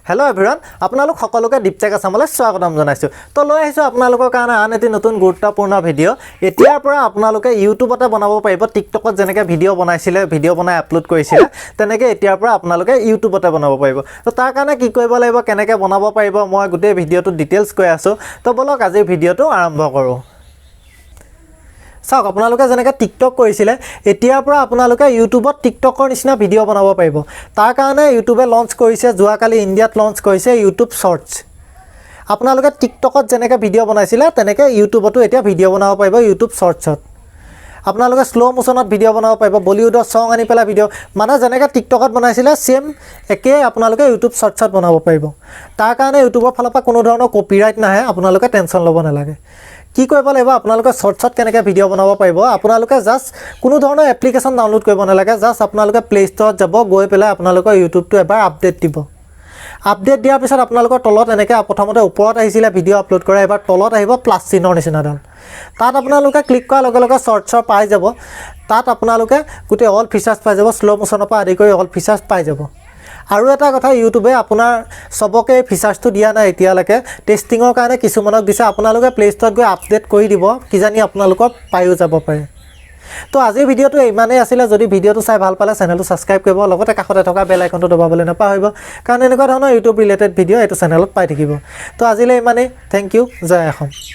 hello एभरिवन আপোনালোক সকলোকে দীপজাক আসামলৈ স্বাগতম জনাইছো তো লৈ আহিছো আপোনালোকৰ কাৰণে আন এটি নতুন গুৰুত্বপূৰ্ণ ভিডিও এতিয়াৰ পৰা আপোনালোকে ইউটিউবতে বনাব পাৰিব টিকটকত যেনেকৈ ভিডিও বনাইছিলে ভিডিও বনাই আপলোড কৰিছিলে তেনেকৈ এতিয়াৰ পৰা আপোনালোকে ইউটিউবতে বনাব পাৰিব তো তাৰ কাৰণে কি কৰিব লাগিব কেনেকৈ বনাব পাৰিব মই গোটেই ভিডিওটো ডিটেইলছ কৈ আছো তো বলক আজি ভিডিওটো আৰম্ভ কৰো চাওক আপোনালোকে যেনেকৈ টিকটক কৰিছিলে এতিয়াৰ পৰা আপোনালোকে ইউটিউবত টিকটকৰ নিচিনা ভিডিও বনাব পাৰিব তাৰ কাৰণে ইউটিউবে লঞ্চ কৰিছে যোৱাকালি ইণ্ডিয়াত লঞ্চ কৰিছে ইউটিউব শৰ্টছ আপোনালোকে টিকটকত যেনেকৈ ভিডিও বনাইছিলে তেনেকৈ ইউটিউবতো এতিয়া ভিডিও বনাব পাৰিব ইউটিউব শৰ্টছত আপোনালোকে স্লো মোশনত ভিডিও বনাব পাৰিব বলিউডৰ সং আনি পেলা ভিডিও মানে যেনেকৈ টিকটকত বনাইছিলে সেম একে আপোনালোকে ইউটিউব শৰ্টছত বনাব পাৰিব তাৰ কাৰণে ইউটিউবৰ ফালৰ পৰা কোনো ধৰণৰ কপিৰাইট নাহে আপোনালোকে টেনচন ল'ব নালাগে কি কৰিব লাগিব আপোনালোকে শৰ্টছত কেনেকৈ ভিডিও বনাব পাৰিব আপোনালোকে জাস্ট কোনো ধৰণৰ এপ্লিকেশ্যন ডাউনলোড কৰিব নালাগে জাস্ট আপোনালোকে প্লে ষ্টৰত যাব গৈ পেলাই আপোনালোকৰ ইউটিউবটো এবাৰ আপডেট দিব আপডেট দিয়াৰ পিছত আপোনালোকৰ তলত এনেকৈ প্ৰথমতে ওপৰত আহিছিলে ভিডিও আপলোড কৰা এবাৰ তলত আহিব প্লাছ চিনৰ নিচিনাডাল তাত আপোনালোকে ক্লিক কৰাৰ লগে লগে শৰ্টছৰ পাই যাব তাত আপোনালোকে গোটেই অল ফিচাৰ্ছ পাই যাব স্লো মোশনৰ পৰা আদি কৰি অল ফিচাৰ্ছ পাই যাব আৰু এটা কথা ইউটিউবে আপোনাৰ সবকে ফিচাৰ্ছটো দিয়া নাই এতিয়ালৈকে টেষ্টিঙৰ কাৰণে কিছুমানক দিছে আপোনালোকে প্লে ষ্টৰত গৈ আপডেট কৰি দিব কিজানি আপোনালোকক পায়ো যাব পাৰে তো আজিৰ ভিডিওটো ইমানেই আছিলে যদি ভিডিওটো চাই ভাল পালে চেনেলটো সাবস্ক্ৰাইব কৰিব লগতে কাষতে থকা বেল আইকনটো দবাবলৈ নাপাহৰিব কাৰণ এনেকুৱা ধৰণৰ ইউটিউব ৰিলেটেড ভিডিও এইটো চেনেলত পাই থাকিব তো আজিলৈ ইমানেই থ্যাংক ইউ জয় অসম